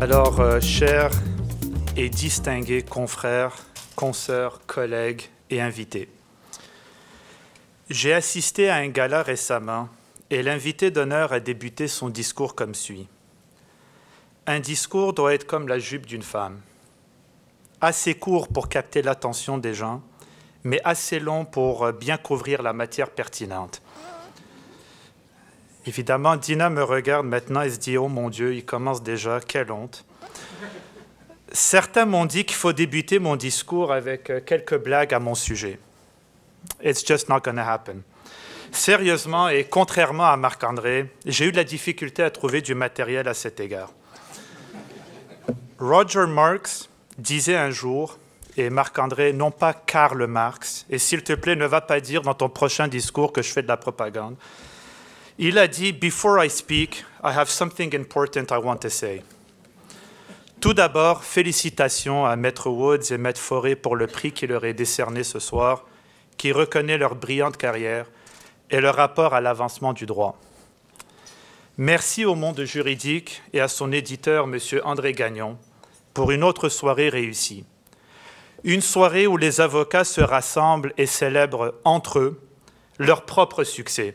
Alors, chers et distingués confrères, consoeurs, collègues et invités, j'ai assisté à un gala récemment et l'invité d'honneur a débuté son discours comme suit. Un discours doit être comme la jupe d'une femme, assez court pour capter l'attention des gens, mais assez long pour bien couvrir la matière pertinente. Évidemment, Dina me regarde maintenant et se dit « Oh mon Dieu, il commence déjà, quelle honte !» Certains m'ont dit qu'il faut débuter mon discours avec quelques blagues à mon sujet. It's just not gonna happen. Sérieusement, et contrairement à Marc-André, j'ai eu de la difficulté à trouver du matériel à cet égard. Roger Marx disait un jour, et Marc-André, non pas Karl Marx, et s'il te plaît, ne va pas dire dans ton prochain discours que je fais de la propagande. Il a dit « Before I speak, I have something important I want to say ». Tout d'abord, félicitations à Maître Woods et Maître Forêt pour le prix qui leur est décerné ce soir, qui reconnaît leur brillante carrière et leur rapport à l'avancement du droit. Merci au monde juridique et à son éditeur, M. André Gagnon, pour une autre soirée réussie. Une soirée où les avocats se rassemblent et célèbrent entre eux leur propre succès.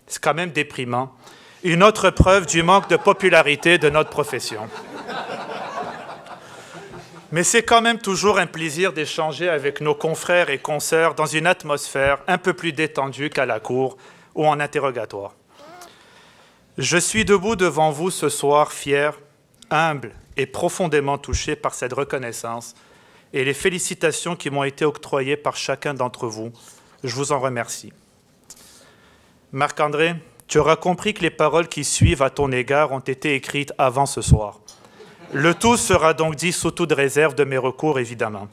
C'est quand même déprimant. Une autre preuve du manque de popularité de notre profession. Mais c'est quand même toujours un plaisir d'échanger avec nos confrères et consoeurs dans une atmosphère un peu plus détendue qu'à la cour ou en interrogatoire. Je suis debout devant vous ce soir, fier, humble et profondément touché par cette reconnaissance et les félicitations qui m'ont été octroyées par chacun d'entre vous. Je vous en remercie. Marc-André, tu auras compris que les paroles qui suivent à ton égard ont été écrites avant ce soir. Le tout sera donc dit sous toute réserve de mes recours, évidemment.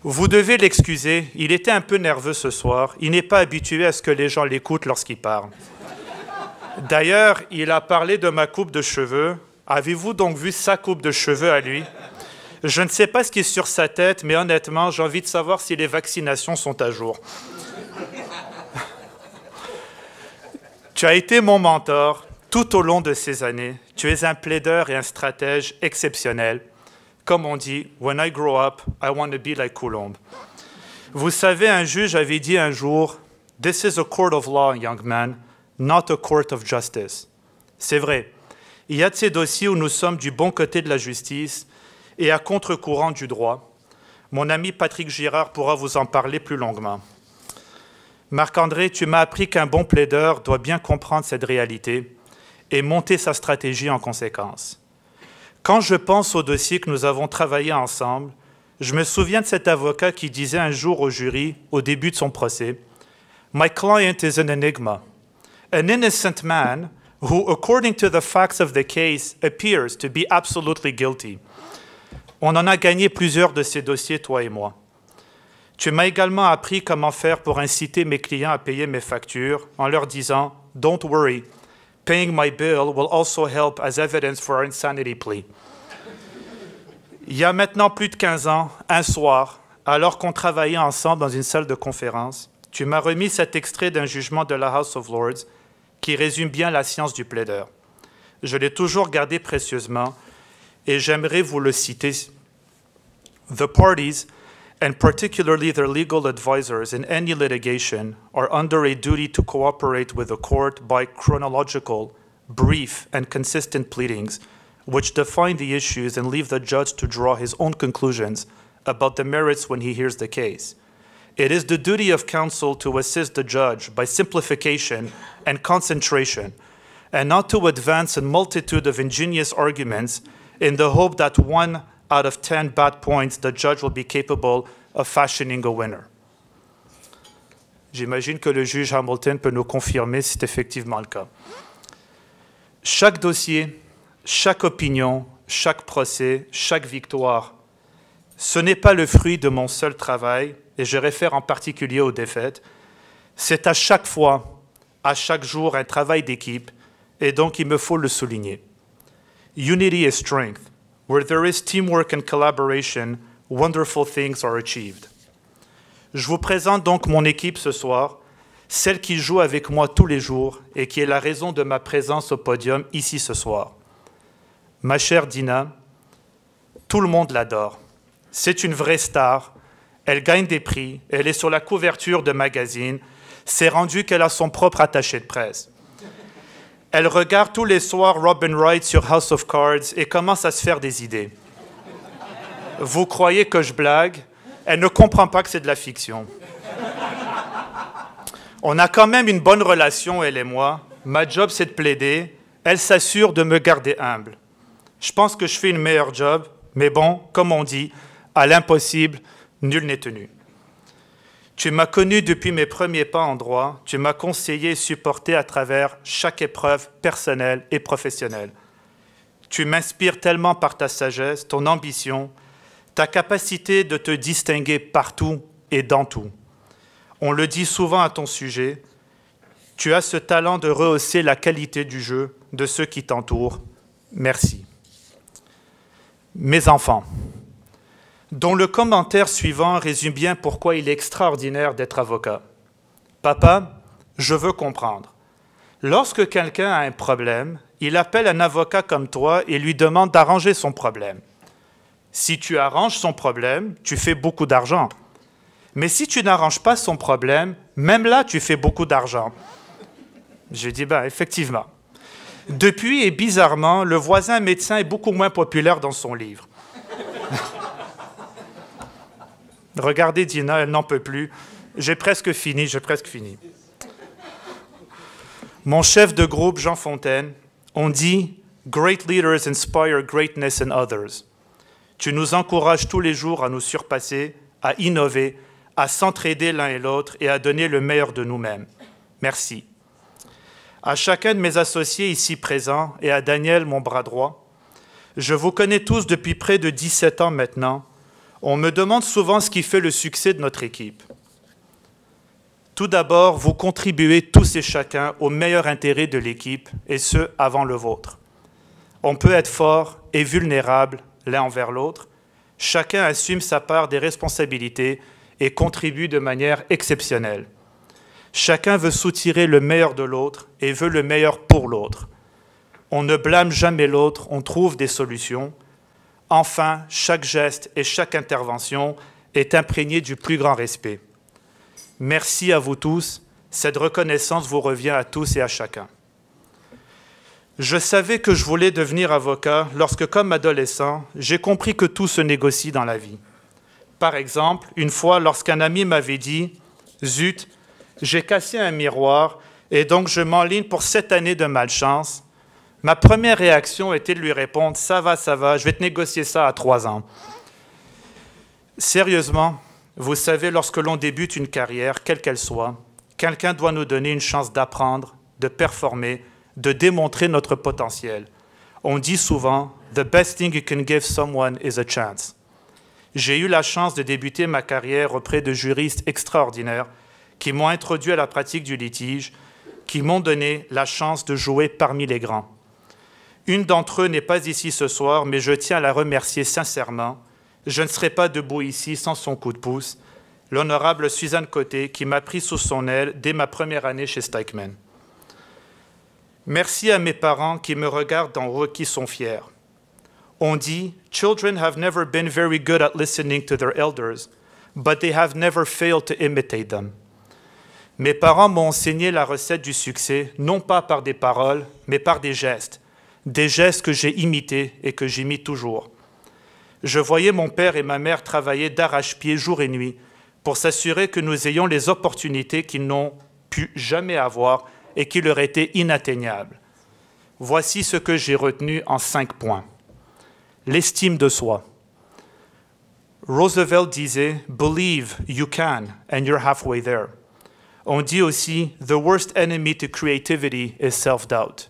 Vous devez l'excuser, il était un peu nerveux ce soir. Il n'est pas habitué à ce que les gens l'écoutent lorsqu'il parle. D'ailleurs, il a parlé de ma coupe de cheveux. Avez-vous donc vu sa coupe de cheveux à lui? Je ne sais pas ce qui est sur sa tête, mais honnêtement, j'ai envie de savoir si les vaccinations sont à jour. Tu as été mon mentor tout au long de ces années. Tu es un plaideur et un stratège exceptionnel. Comme on dit, « When I grow up, I want to be like Coulomb ». Vous savez, un juge avait dit un jour, « This is a court of law, young man, not a court of justice ». C'est vrai. Il y a de ces dossiers où nous sommes du bon côté de la justice et à contre-courant du droit. Mon ami Patrick Girard pourra vous en parler plus longuement. Marc-André, tu m'as appris qu'un bon plaideur doit bien comprendre cette réalité et monter sa stratégie en conséquence. Quand je pense au dossier que nous avons travaillé ensemble, je me souviens de cet avocat qui disait un jour au jury, au début de son procès, « My client is an enigma, an innocent man who, according to the facts of the case, appears to be absolutely guilty. » On en a gagné plusieurs de ces dossiers, toi et moi. Tu m'as également appris comment faire pour inciter mes clients à payer mes factures en leur disant « Don't worry, paying my bill will also help as evidence for our insanity plea. » Il y a maintenant plus de 15 ans, un soir, alors qu'on travaillait ensemble dans une salle de conférence, tu m'as remis cet extrait d'un jugement de la House of Lords qui résume bien la science du plaideur. Je l'ai toujours gardé précieusement et j'aimerais vous le citer. The parties, and particularly their legal advisors in any litigation, are under a duty to cooperate with the court by chronological, brief, and consistent pleadings, which define the issues and leave the judge to draw his own conclusions about the merits when he hears the case. It is the duty of counsel to assist the judge by simplification and concentration, and not to advance a multitude of ingenious arguments in the hope that 1 out of 10 bad points the judge will be capable of fashioning a winner. J'imagine que le juge Hamilton peut nous confirmer si c'est effectivement le cas. Chaque dossier, chaque opinion, chaque procès, chaque victoire, ce n'est pas le fruit de mon seul travail, et je réfère en particulier aux défaites. C'est à chaque fois, à chaque jour, un travail d'équipe, et donc il me faut le souligner. Unity is strength. Where there is teamwork and collaboration, wonderful things are achieved. Je vous présente donc mon équipe ce soir, celle qui joue avec moi tous les jours et qui est la raison de ma présence au podium ici ce soir. Ma chère Dina, tout le monde l'adore. C'est une vraie star. Elle gagne des prix. Elle est sur la couverture de magazines. C'est rendu qu'elle a son propre attaché de presse. Elle regarde tous les soirs Robin Wright sur House of Cards et commence à se faire des idées. Vous croyez que je blague? Elle ne comprend pas que c'est de la fiction. On a quand même une bonne relation, elle et moi. Ma job, c'est de plaider. Elle s'assure de me garder humble. Je pense que je fais une meilleure job, mais bon, comme on dit, à l'impossible, nul n'est tenu. Tu m'as connu depuis mes premiers pas en droit. Tu m'as conseillé et supporté à travers chaque épreuve personnelle et professionnelle. Tu m'inspires tellement par ta sagesse, ton ambition, ta capacité de te distinguer partout et dans tout. On le dit souvent à ton sujet, tu as ce talent de rehausser la qualité du jeu de ceux qui t'entourent. Merci. Mes enfants, dont le commentaire suivant résume bien pourquoi il est extraordinaire d'être avocat. Papa, je veux comprendre. Lorsque quelqu'un a un problème, il appelle un avocat comme toi et lui demande d'arranger son problème. Si tu arranges son problème, tu fais beaucoup d'argent. Mais si tu n'arranges pas son problème, même là, tu fais beaucoup d'argent. J'ai dit, effectivement. Depuis, et bizarrement, le voisin médecin est beaucoup moins populaire dans son livre. Regardez Dina, elle n'en peut plus. J'ai presque fini. Mon chef de groupe, Jean Fontaine, on dit « Great leaders inspire greatness in others ». Tu nous encourages tous les jours à nous surpasser, à innover, à s'entraider l'un et l'autre et à donner le meilleur de nous-mêmes. Merci. À chacun de mes associés ici présents et à Daniel, mon bras droit, je vous connais tous depuis près de 17 ans maintenant. On me demande souvent ce qui fait le succès de notre équipe. Tout d'abord, vous contribuez tous et chacun au meilleur intérêt de l'équipe, et ce, avant le vôtre. On peut être fort et vulnérable l'un envers l'autre. Chacun assume sa part des responsabilités et contribue de manière exceptionnelle. Chacun veut soutirer le meilleur de l'autre et veut le meilleur pour l'autre. On ne blâme jamais l'autre, on trouve des solutions. Enfin, chaque geste et chaque intervention est imprégné du plus grand respect. Merci à vous tous. Cette reconnaissance vous revient à tous et à chacun. Je savais que je voulais devenir avocat lorsque, comme adolescent, j'ai compris que tout se négocie dans la vie. Par exemple, une fois, lorsqu'un ami m'avait dit « Zut, j'ai cassé un miroir et donc je m'enligne pour 7 années de malchance », ma première réaction était de lui répondre « Ça va, je vais te négocier ça à 3 ans ». Sérieusement, vous savez, lorsque l'on débute une carrière, quelle qu'elle soit, quelqu'un doit nous donner une chance d'apprendre, de performer, de démontrer notre potentiel. On dit souvent « The best thing you can give someone is a chance ». J'ai eu la chance de débuter ma carrière auprès de juristes extraordinaires qui m'ont introduit à la pratique du litige, qui m'ont donné la chance de jouer parmi les grands. Une d'entre eux n'est pas ici ce soir, mais je tiens à la remercier sincèrement. Je ne serais pas debout ici sans son coup de pouce, l'honorable Suzanne Côté, qui m'a pris sous son aile dès ma première année chez Stikeman. Merci à mes parents qui me regardent d'en haut, qui sont fiers. On dit « Children have never been very good at listening to their elders, but they have never failed to imitate them. » Mes parents m'ont enseigné la recette du succès, non pas par des paroles, mais par des gestes que j'ai imités et que j'imite toujours. Je voyais mon père et ma mère travailler d'arrache-pied jour et nuit pour s'assurer que nous ayons les opportunités qu'ils n'ont pu jamais avoir et qui leur étaient inatteignables. Voici ce que j'ai retenu en 5 points. L'estime de soi. Roosevelt disait « Believe you can, and you're halfway there ». On dit aussi « The worst enemy to creativity is self-doubt ».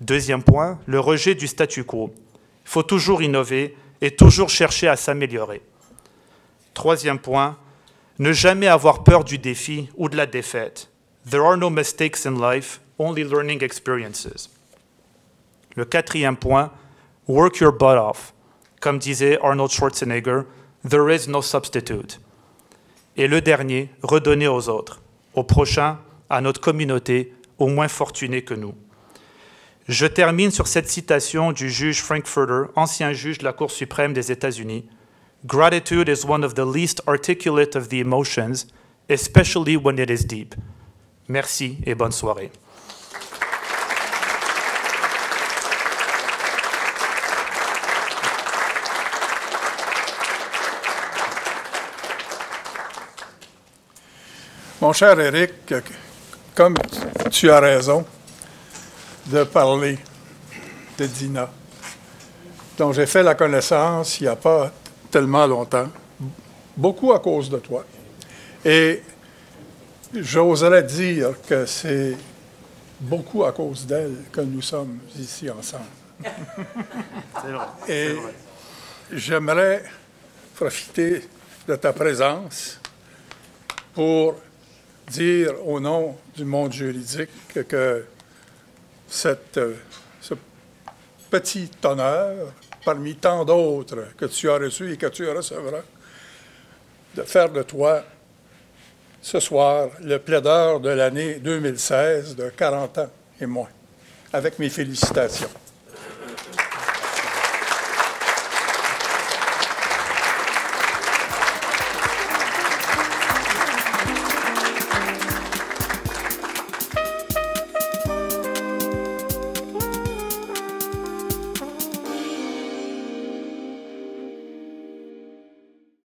Deuxième point, le rejet du statu quo. Il faut toujours innover et toujours chercher à s'améliorer. Troisième point, ne jamais avoir peur du défi ou de la défaite. There are no mistakes in life, only learning experiences. Le quatrième point, work your butt off. Comme disait Arnold Schwarzenegger, there is no substitute. Et le dernier, redonner aux autres, aux prochains, à notre communauté, aux moins fortunés que nous. Je termine sur cette citation du juge Frankfurter, ancien juge de la Cour suprême des États-Unis. Gratitude is one of the least articulate of the emotions, especially when it is deep. Merci et bonne soirée. Mon cher Éric, comme tu as raison de parler de Dina, dont j'ai fait la connaissance il n'y a pas tellement longtemps, beaucoup à cause de toi. Et j'oserais dire que c'est beaucoup à cause d'elle que nous sommes ici ensemble. C'est vrai. Et j'aimerais profiter de ta présence pour dire au nom du monde juridique que ce petit honneur, parmi tant d'autres que tu as reçus et que tu recevras, de faire de toi ce soir le plaideur de l'année 2016 de 40 ans et moins, avec mes félicitations.